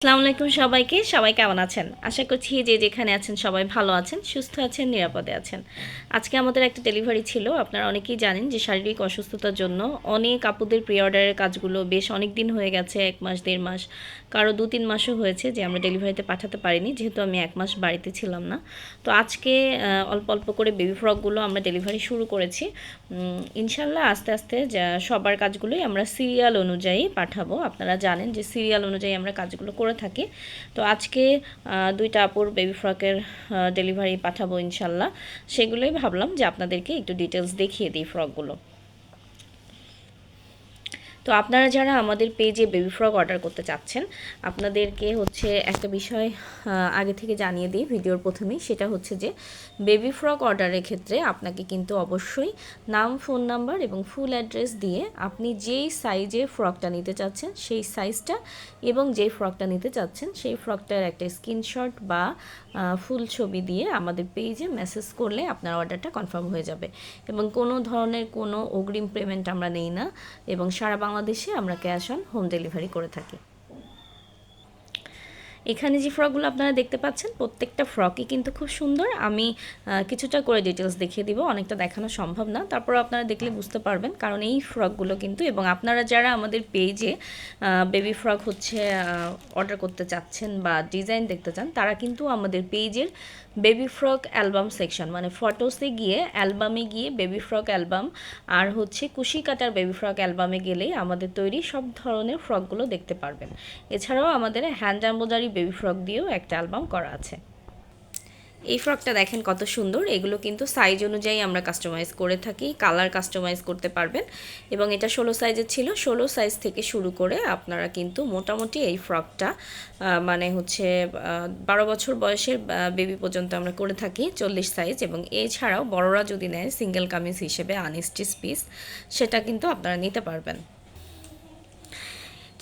আসসালামু আলাইকুম সবাইকে। সবাই কেমন আছেন? আশা করছি যে যেখানে আছেন সবাই ভালো আছেন, সুস্থ আছেন, নিরাপদে আছেন। আজকে আমাদের একটা ডেলিভারি ছিল। আপনারা অনেকেই জানেন যে শারীরিক অসুস্থতার জন্য অনেক আপুদের প্রি অর্ডারের কাজগুলো বেশ অনেক দিন হয়ে গেছে, ১ মাস ১.৫ মাস, কারো ২-৩ মাসও হয়েছে যে আমরা ডেলিভারিতে পাঠাতে পারিনি, যেহেতু আমি ১ মাস বাড়িতে ছিলাম না। তো আজকে অল্প অল্প করে বেবি ফ্রকগুলো আমরা ডেলিভারি শুরু করেছি। ইনশাল্লাহ আস্তে আস্তে সবার কাজগুলোই আমরা সিরিয়াল অনুযায়ী পাঠাবো। আপনারা জানেন যে সিরিয়াল অনুযায়ী আমরা কাজগুলো করে থাকি। তো আজকে ২টা আপুর বেবি ফ্রকের ডেলিভারি পাঠাবো ইনশাল্লাহ। সেগুলোই ভাবলাম যে আপনাদেরকে একটু ডিটেলস দেখিয়ে দিই ফ্রকগুলো। তো আপনারা যারা আমাদের পেজে বেবি ফ্রক অর্ডার করতে চাচ্ছেন, আপনাদেরকে হচ্ছে একটা বিষয় আগে থেকে জানিয়ে দিই ভিডিওর প্রথমেই, সেটা হচ্ছে যে বেবি ফ্রক অর্ডারের ক্ষেত্রে আপনাকে কিন্তু অবশ্যই নাম, ফোন নাম্বার এবং ফুল অ্যাড্রেস দিয়ে আপনি যেই সাইজে ফ্রকটা নিতে চাচ্ছেন সেই সাইজটা এবং যেই ফ্রকটা নিতে চাচ্ছেন সেই ফ্রকটার একটা স্ক্রিনশট বা ফুল ছবি দিয়ে আমাদের পেজে মেসেজ করলে আপনার অর্ডারটা কনফার্ম হয়ে যাবে। এবং কোনো ধরনের কোনো অগ্রিম পেমেন্ট আমরা নেই না, এবং সারা বাংলাদেশে আমরা ক্যাশ অন হোম ডেলিভারি করে থাকি। এখানে যে ফ্রকগুলো আপনারা দেখতে পাচ্ছেন প্রত্যেকটা ফ্রকই কিন্তু খুব সুন্দর। আমি কিছুটা করে ডিটেলস দেখিয়ে দিব, অনেকটা দেখানো সম্ভব না, তারপর আপনারা দেখলে বুঝতে পারবেন। কারণ এই ফ্রকগুলো কিন্তু, এবং আপনারা যারা আমাদের পেজে বেবি ফ্রক হচ্ছে অর্ডার করতে চাচ্ছেন বা ডিজাইন দেখতে চান, তারা কিন্তু আমাদের পেজের বেবি ফ্রক অ্যালবাম সেকশন, মানে ফটোসে গিয়ে অ্যালবামে গিয়ে বেবি ফ্রক অ্যালবাম আর হচ্ছে কুশি কাটার বেবি ফ্রক অ্যালবামে গেলেই আমাদের তৈরি সব ধরনের ফ্রকগুলো দেখতে পারবেন। এছাড়াও আমাদের হ্যান্ড এমব্রয়ডারি বেবি ফ্রক দিয়েও একটা অ্যালবাম করা আছে। এই ফ্রকটা দেখেন কত সুন্দর। এগুলো কিন্তু সাইজ অনুযায়ী আমরা কাস্টমাইজ করে থাকি, কালার কাস্টমাইজ করতে পারবেন। এবং এটা 16 সাইজের ছিল, 16 সাইজ থেকে শুরু করে আপনারা কিন্তু মোটামুটি এই ফ্রকটা মানে হচ্ছে 12 বছর বয়সের বেবি পর্যন্ত আমরা করে থাকি 40 সাইজ। এবং এছাড়াও বড়রা যদি নেয় সিঙ্গেল কামিজ হিসেবে আনস্টিচ পিস, সেটা কিন্তু আপনারা নিতে পারবেন।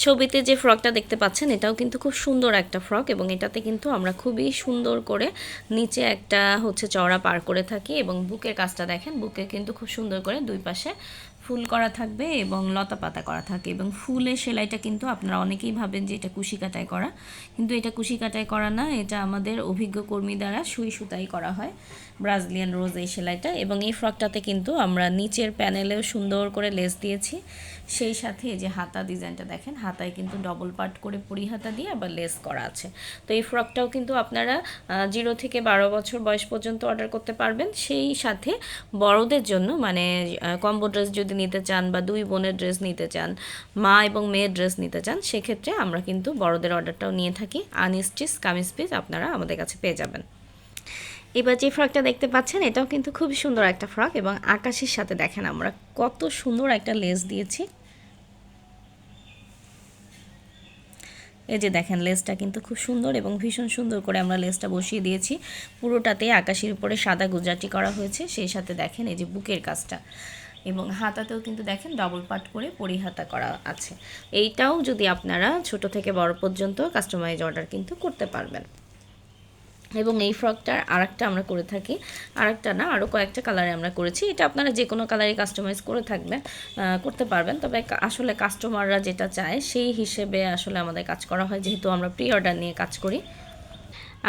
ছবিতে যে ফ্রকটা দেখতে পাচ্ছেন এটাও কিন্তু খুব সুন্দর একটা ফ্রক, এবং এটাতে কিন্তু আমরা খুবই সুন্দর করে নিচে একটা হচ্ছে চওড়া পার করে থাকি। এবং বুকের কাজটা দেখেন, বুকে কিন্তু খুব সুন্দর করে দুই পাশে ফুল করা থাকবে এবং লতা পাতা করা থাকে। এবং ফুলের সেলাইটা কিন্তু আপনারা অনেকেই ভাবেন যে এটা কুশি কাটায় করা, কিন্তু এটা কুশি কাটায় করা না, এটা আমাদের অভিজ্ঞ কর্মী দ্বারা সুই সুতাই করা হয়, ব্রাজিলিয়ান রোজ এই সেলাইটা। এবং এই ফ্রকটাতে কিন্তু আমরা নিচের প্যানেলেও সুন্দর করে লেস দিয়েছি, সেই সাথে এই যে হাতা ডিজাইনটা দেখেন, হাতায় কিন্তু ডবল পার্ট করে পরি হাতা দিয়ে আবার লেস করা আছে। তো এই ফ্রকটাও কিন্তু আপনারা 0 থেকে 12 বছর বয়স পর্যন্ত অর্ডার করতে পারবেন। সেই সাথে বড়দের জন্য মানে কম্বো ড্রেস যদি নিতে চান বা দুই বোনের ড্রেস নিতে চান, মা এবং মেয়ের ড্রেস নিতে চান, সেক্ষেত্রে আমরা কিন্তু বড়দের অর্ডারটাও নিয়ে থাকি। আনস্টিচ কামিজ পিস আপনারা আমাদের কাছে পেয়ে যাবেন। এবার যে ফ্রকটা দেখতে পাচ্ছেন এটাও কিন্তু খুব সুন্দর একটা ফ্রক, এবং আকাশের সাথে দেখেন আমরা কত সুন্দর একটা লেস দিয়েছি। এই যে দেখেন লেসটা কিন্তু খুব সুন্দর এবং ভীষণ সুন্দর করে আমরা লেসটা বসিয়ে দিয়েছি। পুরোটাতে আকাশের উপরে সাদা গুজরাটি করা হয়েছে, সেই সাথে দেখেন এই যে বুকের কাজটা, এবং হাতাতেও কিন্তু দেখেন ডবল পার্ট করে পরিহাতা করা আছে। এইটাও যদি আপনারা ছোট থেকে বড় পর্যন্ত কাস্টমাইজ অর্ডার কিন্তু করতে পারবেন। এবং এই ফ্রকটার আরেকটা আমরা করে থাকি, আরেকটা না আরও কয়েকটা কালারে আমরা করেছি। এটা আপনারা যে কোনো কালারে কাস্টমাইজ করে থাকবেন, করতে পারবেন। তবে আসলে কাস্টমাররা যেটা চায় সেই হিসেবে আসলে আমাদের কাজ করা হয়, যেহেতু আমরা প্রি অর্ডার নিয়ে কাজ করি।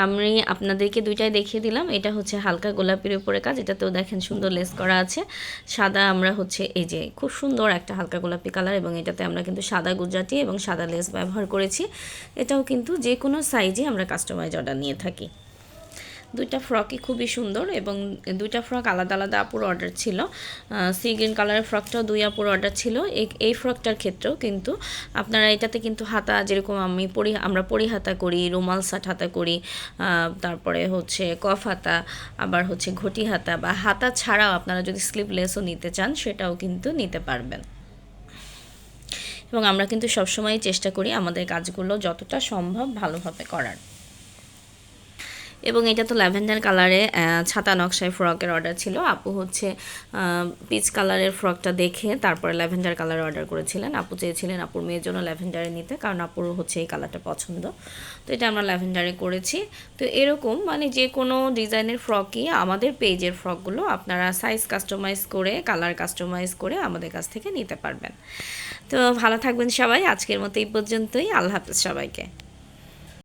আমি আপনাদেরকে দুইটাই দেখিয়ে দিলাম। এটা হচ্ছে হালকা গোলাপির উপরে কাজ, এটাতেও দেখেন সুন্দর লেস করা আছে। সাদা আমরা হচ্ছে এই যে খুব সুন্দর একটা হালকা গোলাপি কালার, এবং এটাতে আমরা কিন্তু সাদা গুজরাটি এবং সাদা লেস ব্যবহার করেছি। এটাও কিন্তু যে কোনো সাইজে আমরা কাস্টমাইজ অর্ডার নিয়ে থাকি। দুইটা ফ্রকই খুবই সুন্দর, এবং দুইটা ফ্রক আলাদা আলাদা আপুর অর্ডার ছিল। সি গ্রিন কালারের ফ্রকটাও 2 আপুর অর্ডার ছিল। এই ফ্রকটার ক্ষেত্রেও কিন্তু আপনারা এটাতে কিন্তু হাতা যেরকম আমরা পরিহাতা করি, রুমাল সাট হাতা করি, তারপরে হচ্ছে কফ হাতা, আবার হচ্ছে ঘটি হাতা, বা হাতা ছাড়াও আপনারা যদি স্লিভলেসও নিতে চান সেটাও কিন্তু নিতে পারবেন। এবং আমরা কিন্তু সবসময় চেষ্টা করি আমাদের কাজগুলো যতটা সম্ভব ভালোভাবে করার। এবং এটা তো ল্যাভেন্ডার কালারে ছাতা নকশায় ফ্রকের অর্ডার ছিল। আপু হচ্ছে পিচ কালারের ফ্রকটা দেখে তারপরে ল্যাভেন্ডার কালারে অর্ডার করেছিলেন। আপু চেয়েছিলেন আপুর মেয়ের জন্য ল্যাভেন্ডারে নিতে, কারণ আপুর হচ্ছে এই কালারটা পছন্দ। তো এটা আমরা ল্যাভেন্ডারে করেছি। তো এরকম মানে যে কোনো ডিজাইনের ফ্রকই আমাদের পেজের ফ্রকগুলো আপনারা সাইজ কাস্টমাইজ করে, কালার কাস্টমাইজ করে আমাদের কাছ থেকে নিতে পারবেন। তো ভালো থাকবেন সবাই। আজকের মতো এই পর্যন্তই। আল্লাহ হাফেজ সবাইকে।